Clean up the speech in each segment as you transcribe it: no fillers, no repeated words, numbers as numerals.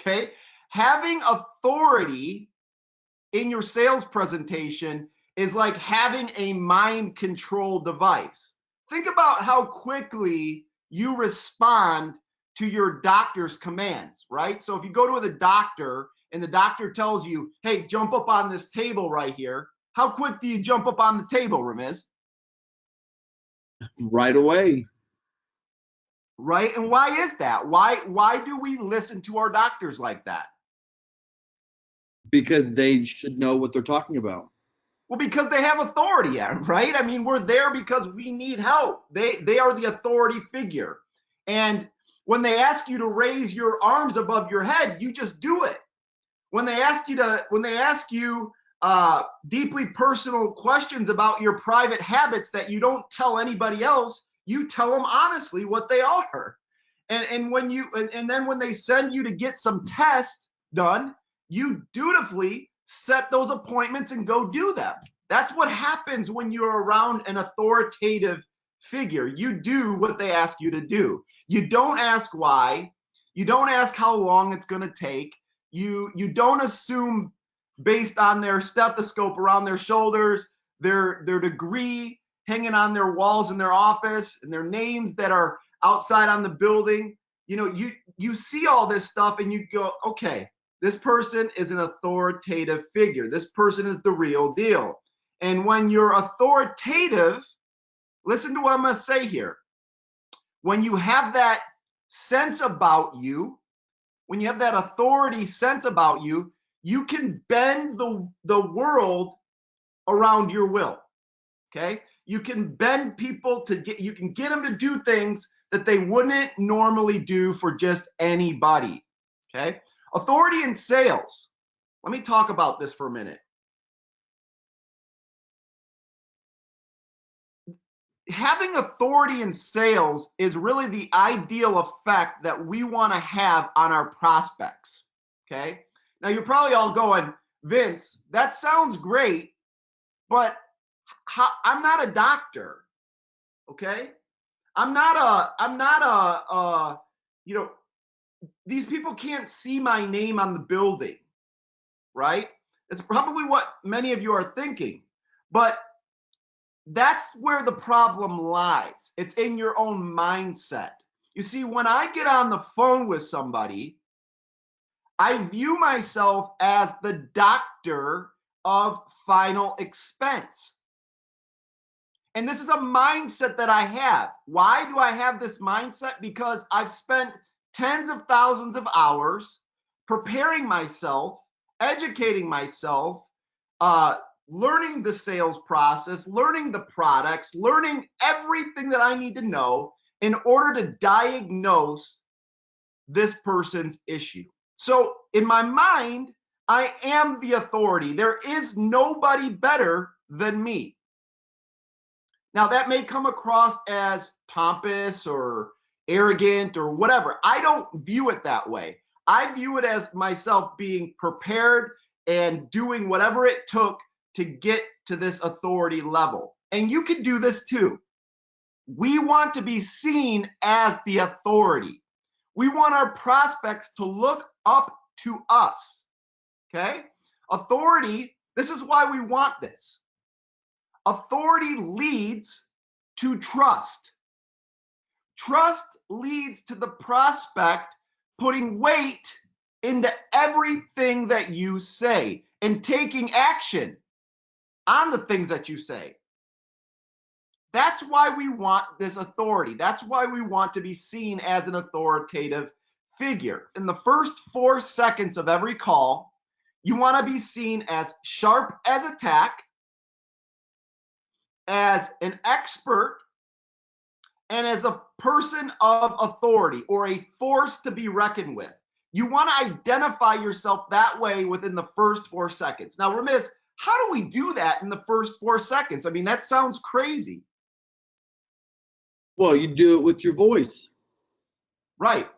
Okay? Having authority in your sales presentation is like having a mind control device. Think about how quickly you respond to your doctor's commands, right? So if you go to the doctor and the doctor tells you, hey, jump up on this table right here, how quick do you jump up on the table, Ramiz? Right away. Right? And why is that? Why do we listen to our doctors like that? Because they should know what they're talking about. Well, because they have authority, right? I mean, we're there because we need help. They are the authority figure. And when they ask you to raise your arms above your head, you just do it. When they ask you deeply personal questions about your private habits that you don't tell anybody else, you tell them honestly what they are. And then when they send you to get some tests done, you dutifully set those appointments and go do them. That's what happens when you're around an authoritative figure. You do what they ask you to do. You don't ask why. You don't ask how long it's going to take. You don't assume based on their stethoscope around their shoulders, their degree hanging on their walls in their office, and their names that are outside on the building. You know, you see all this stuff and you go, okay, this person is an authoritative figure. This person is the real deal. And when you're authoritative, listen to what I'm going to say here. When you have that sense about you, when you have that authority sense about you, you can bend the world around your will. Okay? You can bend people you can get them to do things that they wouldn't normally do for just anybody. Okay? Authority in sales. Let me talk about this for a minute. Having authority in sales is really the ideal effect that we want to have on our prospects. Okay? Now you're probably all going, Vince, that sounds great, but I'm not a doctor. Okay? I'm not a these people can't see my name on the building, right? It's probably what many of you are thinking, but that's where the problem lies. It's in your own mindset. You see, when I get on the phone with somebody, I view myself as the doctor of final expense. And this is a mindset that I have. Why do I have this mindset? Because I've spent tens of thousands of hours preparing myself, educating myself, learning the sales process, learning the products, learning everything that I need to know in order to diagnose this person's issue. So in my mind, I am the authority. There is nobody better than me. Now, that may come across as pompous or arrogant or whatever. I don't view it that way. I view it as myself being prepared and doing whatever it took to get to this authority level. And you can do this too. We want to be seen as the authority. We want our prospects to look up to us. Okay? Authority, this is why we want this. Authority leads to trust. Trust leads to the prospect putting weight into everything that you say and taking action on the things that you say. That's why we want this authority. That's why we want to be seen as an authoritative figure. In the first 4 seconds of every call, you want to be seen as sharp as a tack, as an expert, and as a person of authority or a force to be reckoned with. You want to identify yourself that way within the first 4 seconds. Now, Ramiz, how do we do that in the first 4 seconds? I mean, that sounds crazy. Well, you do it with your voice. Right.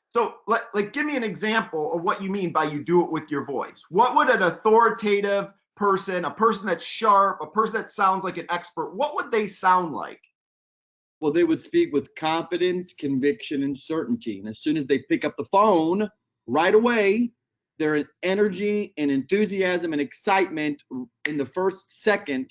So, like, give me an example of what you mean by you do it with your voice. What would an authoritative person, a person that's sharp, a person that sounds like an expert, what would they sound like? Well, they would speak with confidence, conviction, and certainty. And as soon as they pick up the phone, right away, their energy and enthusiasm and excitement in the first second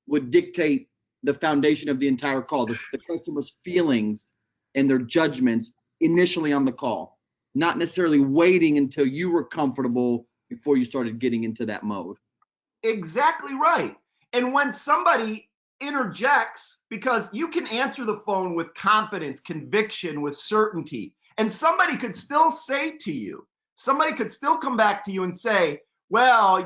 would dictate the foundation of the entire call, the customer's feelings and their judgments initially on the call, not necessarily waiting until you were comfortable before you started getting into that mode. Exactly right. And when somebody interjects, because you can answer the phone with confidence, conviction, with certainty, and somebody could still say to you, somebody could still come back to you and say, well,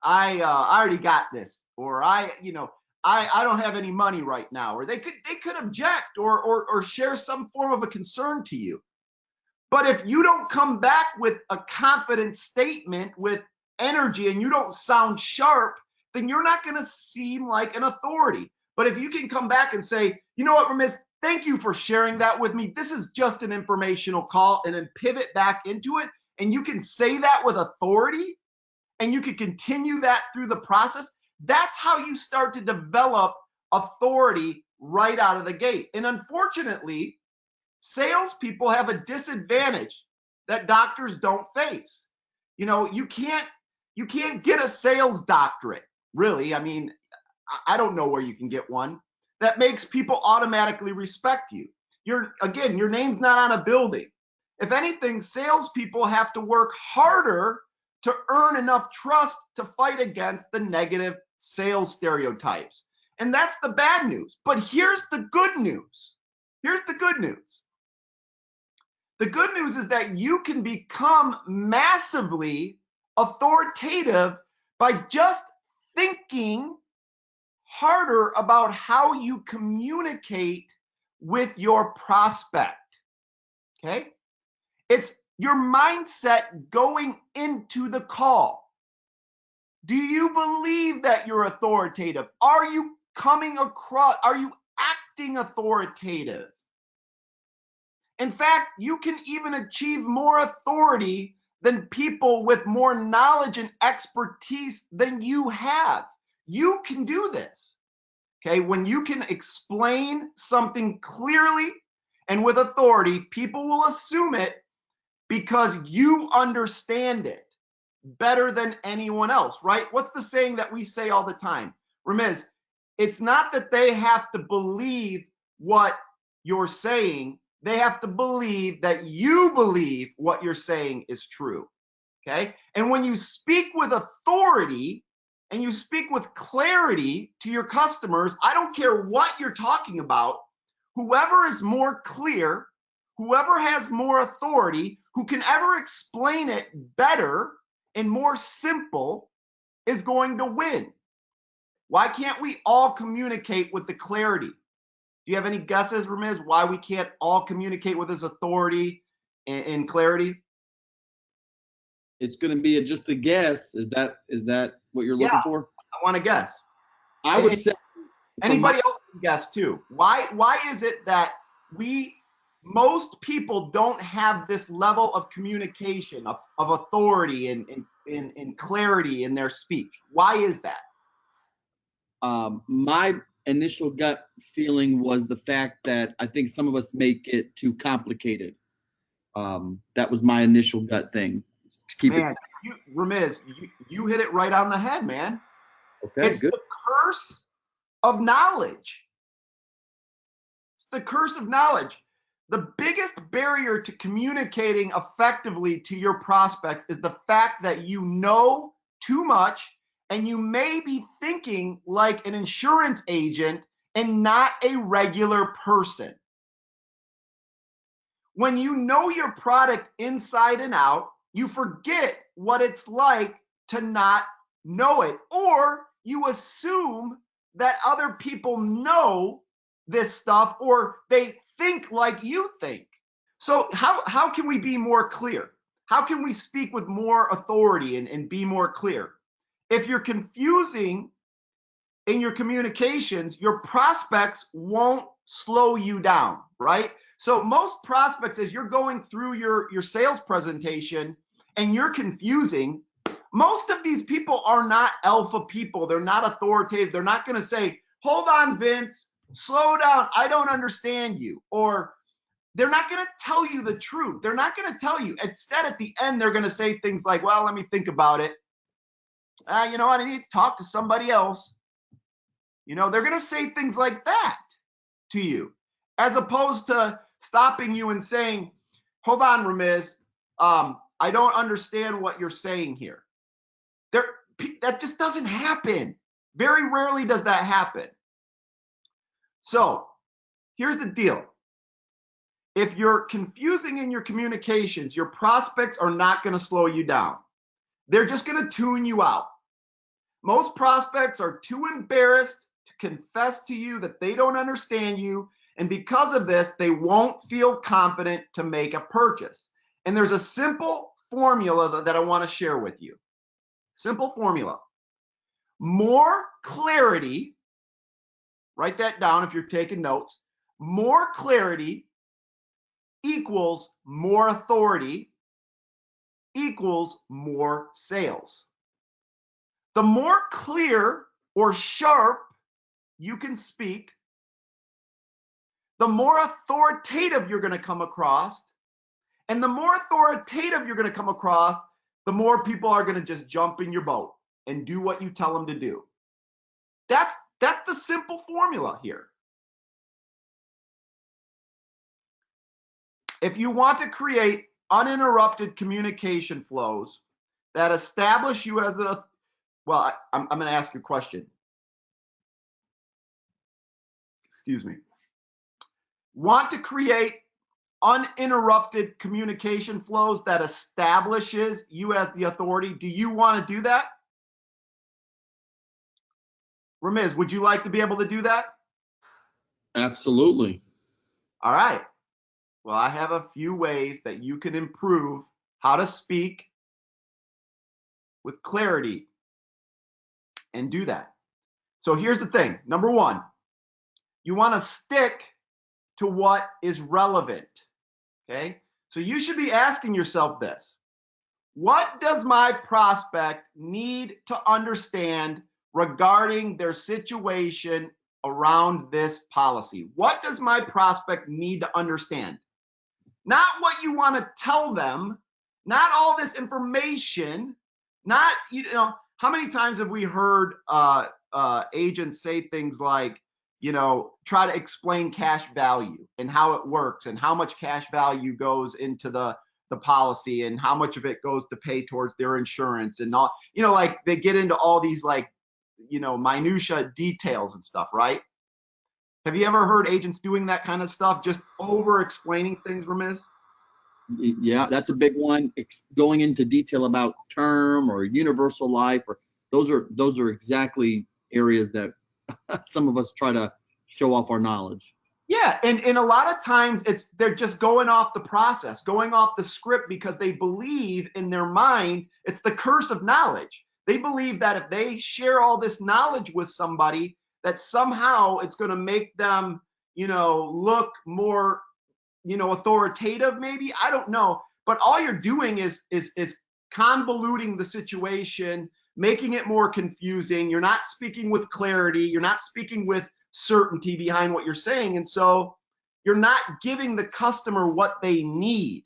I already got this, or I don't have any money right now, or they could object or share some form of a concern to you. But if you don't come back with a confident statement with energy and you don't sound sharp, then you're not going to seem like an authority. But if you can come back and say, you know what, Ramiz, thank you for sharing that with me. This is just an informational call, and then pivot back into it. And you can say that with authority, and you can continue that through the process. That's how you start to develop authority right out of the gate. And unfortunately, salespeople have a disadvantage that doctors don't face. You can't get a sales doctorate, really. I mean, I don't know where you can get one that makes people automatically respect you. Your name's not on a building. If anything, salespeople have to work harder to earn enough trust to fight against the negative sales stereotypes. And that's the bad news. But here's the good news. Here's the good news. The good news is that you can become massively authoritative by just thinking harder about how you communicate with your prospect. Okay? It's your mindset going into the call. Do you believe that you're authoritative? Are you coming across? Are you acting authoritative? In fact, you can even achieve more authority than people with more knowledge and expertise than you have. You can do this. Okay, when you can explain something clearly and with authority, people will assume it because you understand it better than anyone else, right? What's the saying that we say all the time? Ramiz, it's not that they have to believe what you're saying. They have to believe that you believe what you're saying is true. Okay? And when you speak with authority and you speak with clarity to your customers, I don't care what you're talking about, whoever is more clear, whoever has more authority, who can ever explain it better and more simple is going to win. Why can't we all communicate with the clarity? Do you have any guesses, Ramiz, why we can't all communicate with this authority and clarity? It's going to be just a guess. Is that what you're looking for? I want to guess. I would say anybody else can guess too. Why is it that most people don't have this level of communication, of authority and clarity in their speech? Why is that? My initial gut feeling was the fact that I think some of us make it too complicated. That was my initial gut thing. Keep man, it. Ramiz, you hit it right on the head, man. Okay, it's good. The curse of knowledge. It's the curse of knowledge. The biggest barrier to communicating effectively to your prospects is the fact that you know too much and you may be thinking like an insurance agent and not a regular person. When you know your product inside and out, you forget what it's like to not know it, or you assume that other people know this stuff or they think like you think. So how can we be more clear? How can we speak with more authority and be more clear? If you're confusing in your communications, your prospects won't slow you down, right? So most prospects, as you're going through your sales presentation and you're confusing, most of these people are not alpha people. They're not authoritative. They're not going to say, hold on, Vince, slow down. I don't understand you. Or they're not going to tell you the truth. They're not going to tell you. Instead, at the end, they're going to say things like, well, let me think about it. You know what? I need to talk to somebody else. You know, they're going to say things like that to you, as opposed to stopping you and saying, hold on, Ramiz, I don't understand what you're saying here. That just doesn't happen. Very rarely does that happen. So here's the deal. If you're confusing in your communications, your prospects are not going to slow you down. They're just going to tune you out. Most prospects are too embarrassed to confess to you that they don't understand you, and because of this, they won't feel confident to make a purchase. And there's a simple formula that I want to share with you. Simple formula. More clarity, write that down if you're taking notes. More clarity equals more authority equals more sales. The more clear or sharp you can speak, the more authoritative you're going to come across. And the more authoritative you're going to come across, the more people are going to just jump in your boat and do what you tell them to do. That's the simple formula here. If you want to create uninterrupted communication flows that establish you as the, well, I'm going to ask you a question. Excuse me. Want to create uninterrupted communication flows that establishes you as the authority? Do you want to do that? Ramiz, would you like to be able to do that? Absolutely. All right. Well, I have a few ways that you can improve how to speak with clarity and do that. So here's the thing. Number one, you want to stick to what is relevant. Okay? So you should be asking yourself this. What does my prospect need to understand regarding their situation around this policy? What does my prospect need to understand? Not what you want to tell them, not all this information, not, you know, how many times have we heard agents say things like, you know, try to explain cash value and how it works and how much cash value goes into the policy and how much of it goes to pay towards their insurance and all, you know, like they get into all these like, you know, minutia details and stuff, right? Have you ever heard agents doing that kind of stuff, just over explaining things, Ramiz? Yeah, that's a big one. Going into detail about term or universal life, or those are exactly areas that some of us try to show off our knowledge. Yeah, and a lot of times they're just going off the process, going off the script because they believe in their mind it's the curse of knowledge. They believe that if they share all this knowledge with somebody, that somehow it's going to make them, you know, look more, you know, authoritative maybe. I don't know. But all you're doing is convoluting the situation, making it more confusing. You're not speaking with clarity. You're not speaking with certainty behind what you're saying. And so you're not giving the customer what they need.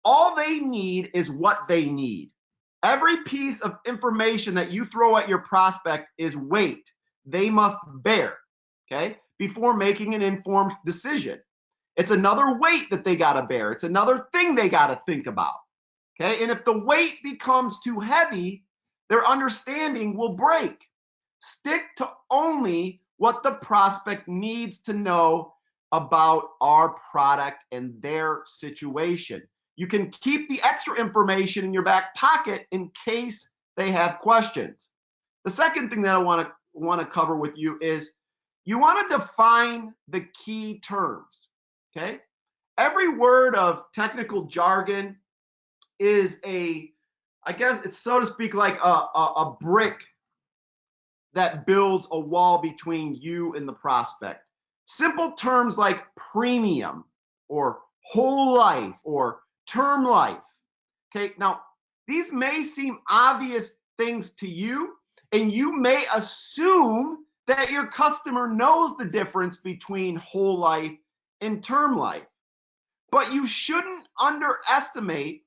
All they need is what they need. Every piece of information that you throw at your prospect is weight they must bear, okay, before making an informed decision. It's another weight that they got to bear. It's another thing they got to think about, okay? And if the weight becomes too heavy, their understanding will break. Stick to only what the prospect needs to know about our product and their situation. You can keep the extra information in your back pocket in case they have questions. The second thing that I want to cover with you is you want to define the key terms, okay? Every word of technical jargon is I guess it's, so to speak, like a brick that builds a wall between you and the prospect. Simple terms like premium or whole life or term life. Okay, now these may seem obvious things to you, and you may assume that your customer knows the difference between whole life and term life. But you shouldn't underestimate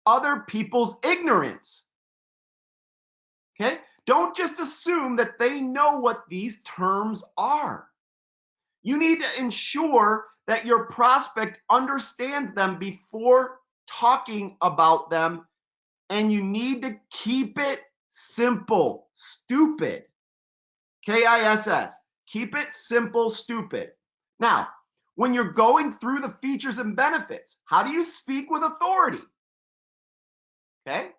other people's ignorance. Okay? Don't just assume that they know what these terms are. You need to ensure that your prospect understands them before talking about them, and you need to keep it simple, stupid. KISS. Keep it simple, stupid. Now, when you're going through the features and benefits, how do you speak with authority? Okay?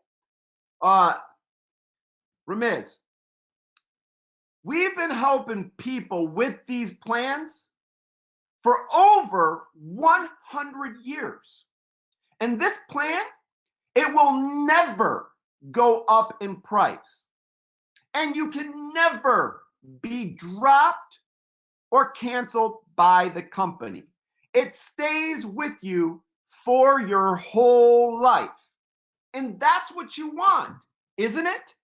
Ramiz, we've been helping people with these plans for over 100 years. And this plan, it will never go up in price. And you can never be dropped or canceled by the company. It stays with you for your whole life. And that's what you want, isn't it?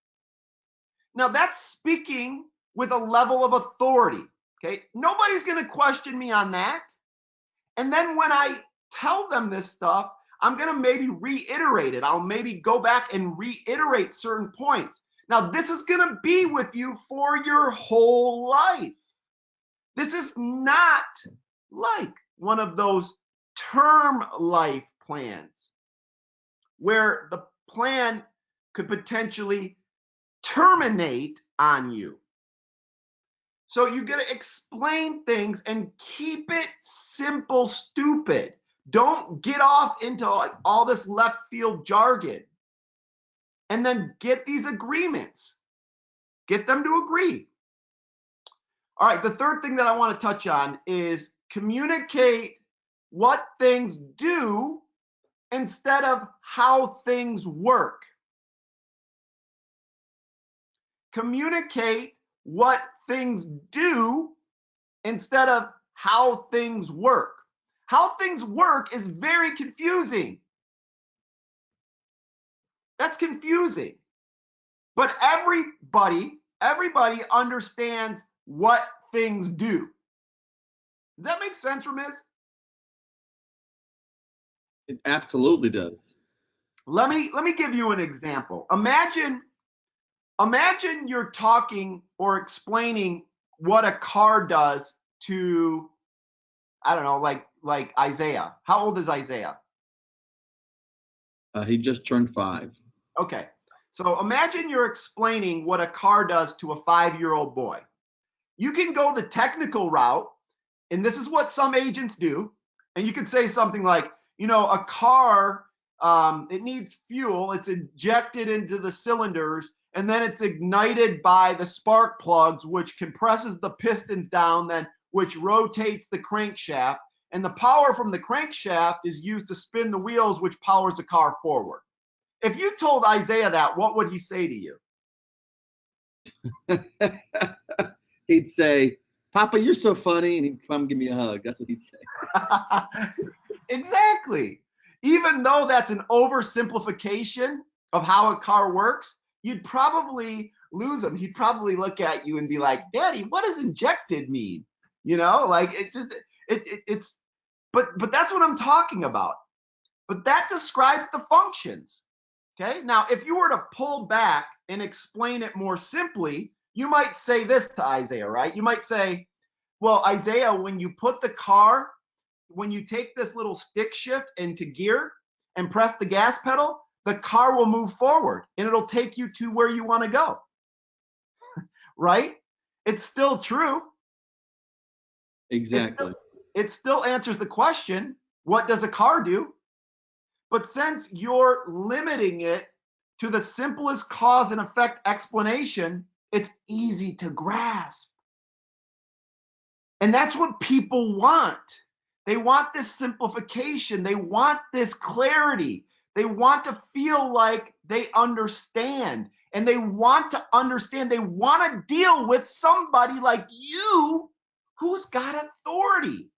Now, that's speaking with a level of authority. Okay, nobody's going to question me on that. And then when I tell them this stuff, I'm going to maybe reiterate it. I'll maybe go back and reiterate certain points. Now, this is going to be with you for your whole life. This is not like one of those term life plans where the plan could potentially terminate on you. So you got to explain things and keep it simple, stupid. Don't get off into like all this left field jargon. And then get these agreements. Get them to agree. All right, the third thing that I want to touch on is communicate what things do instead of how things work. Communicate what things do instead of how things work. How things work is very confusing. That's confusing. But everybody understands what things do. Does that make sense, Ramiz? It absolutely does. Let me give you an example. Imagine you're talking or explaining what a car does to, I don't know, like Isaiah. How old is Isaiah? He just turned 5. Okay. So imagine you're explaining what a car does to a 5-year-old boy. You can go the technical route, and this is what some agents do. And you could say something like, a car, it needs fuel. It's injected into the cylinders, and then it's ignited by the spark plugs, which compresses the pistons down, then which rotates the crankshaft. And the power from the crankshaft is used to spin the wheels, which powers the car forward. If you told Isaiah that, what would he say to you? He'd say, "Papa, you're so funny," and he'd come give me a hug. That's what he'd say. Exactly. Even though that's an oversimplification of how a car works, you'd probably lose him. He'd probably look at you and be like, "Daddy, what does injected mean?" Like it's but that's what I'm talking about. But that describes the functions. Okay. Now, if you were to pull back and explain it more simply, you might say this to Isaiah, right? You might say, well, Isaiah, when you take this little stick shift into gear and press the gas pedal, the car will move forward and it'll take you to where you want to go. Right? It's still true. Exactly. It still answers the question, what does a car do? But since you're limiting it to the simplest cause and effect explanation, it's easy to grasp. And that's what people want. They want this simplification. They want this clarity. They want to feel like they understand. And they want to understand. They want to deal with somebody like you who's got authority.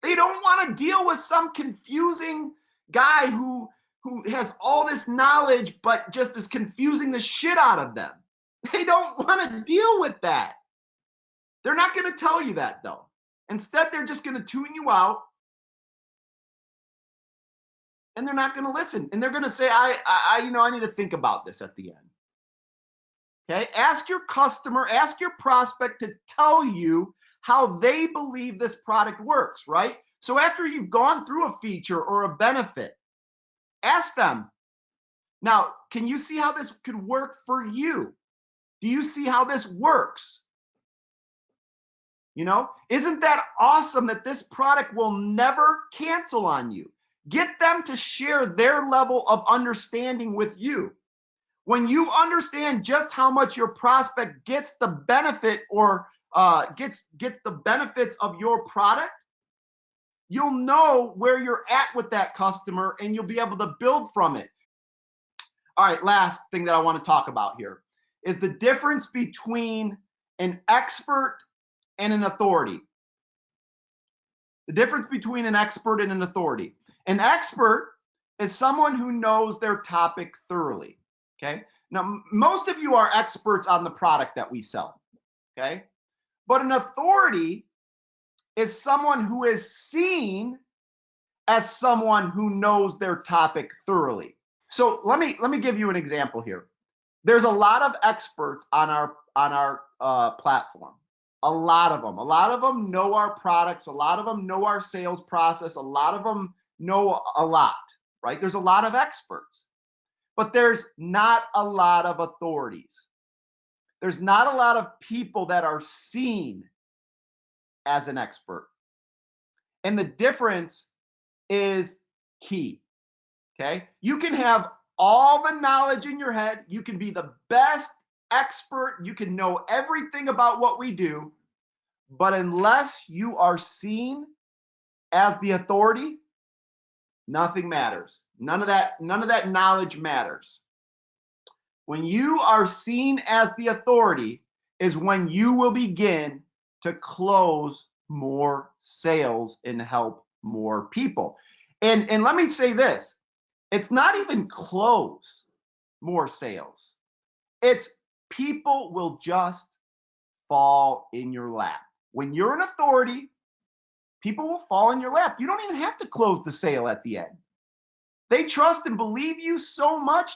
They don't want to deal with some confusing guy who has all this knowledge but just is confusing the shit out of them. They don't want to deal with that. They're not going to tell you that, though. Instead, they're just going to tune you out and they're not going to listen. And they're going to say, I need to think about this at the end. Okay. Ask your customer, ask your prospect to tell you how they believe this product works, right? So after you've gone through a feature or a benefit, ask them, now, can you see how this could work for you? Do you see how this works? Isn't that awesome that this product will never cancel on you? Get them to share their level of understanding with you. When you understand just how much your prospect gets the benefit or gets the benefits of your product, you'll know where you're at with that customer and you'll be able to build from it. All right, last thing that I want to talk about here is the difference between an expert and an authority. The difference between an expert and an authority. An expert is someone who knows their topic thoroughly, okay? Now, most of you are experts on the product that we sell, okay? But an authority is someone who is seen as someone who knows their topic thoroughly. So let me give you an example here. There's a lot of experts on our platform. A lot of them know our products. A lot of them know our sales process. A lot of them know a lot, right? There's a lot of experts, but there's not a lot of authorities. There's not a lot of people that are seen as an expert. And the difference is key, okay? You can have all the knowledge in your head. You can be the best expert. You can know everything about what we do. But unless you are seen as the authority, nothing matters. None of that knowledge matters. When you are seen as the authority is when you will begin to close more sales and help more people. And let me say this, it's not even close more sales. It's people will just fall in your lap. When you're an authority, people will fall in your lap. You don't even have to close the sale at the end. They trust and believe you so much.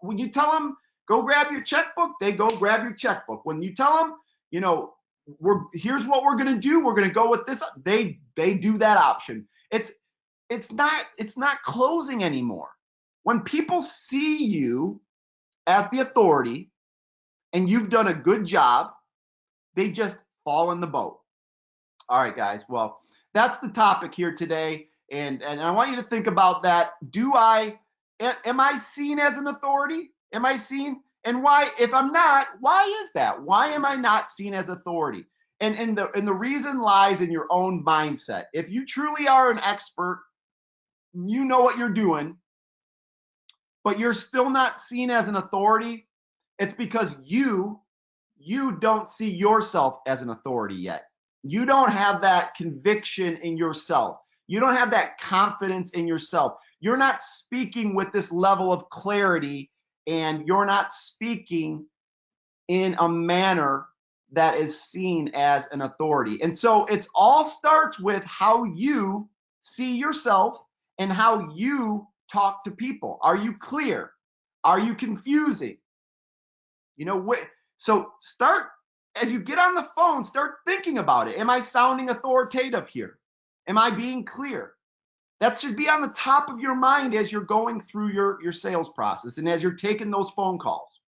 When you tell them, go grab your checkbook, they go grab your checkbook. When you tell them, here's what we're going to do, we're going to go with this, they do that option. It's not closing anymore. When people see you as the authority and you've done a good job, they just fall in the boat. All right, guys. Well, that's the topic here today. And I want you to think about that. Am I seen as an authority? Am I seen? And why, if I'm not, why is that? Why am I not seen as authority? And the reason lies in your own mindset. If you truly are an expert, you know what you're doing, but you're still not seen as an authority, it's because you don't see yourself as an authority yet. You don't have that conviction in yourself. You don't have that confidence in yourself. You're not speaking with this level of clarity, and you're not speaking in a manner that is seen as an authority. And so it all starts with how you see yourself and how you talk to people. Are you clear? Are you confusing? So start, as you get on the phone, start thinking about it. Am I sounding authoritative here? Am I being clear? That should be on the top of your mind as you're going through your sales process and as you're taking those phone calls.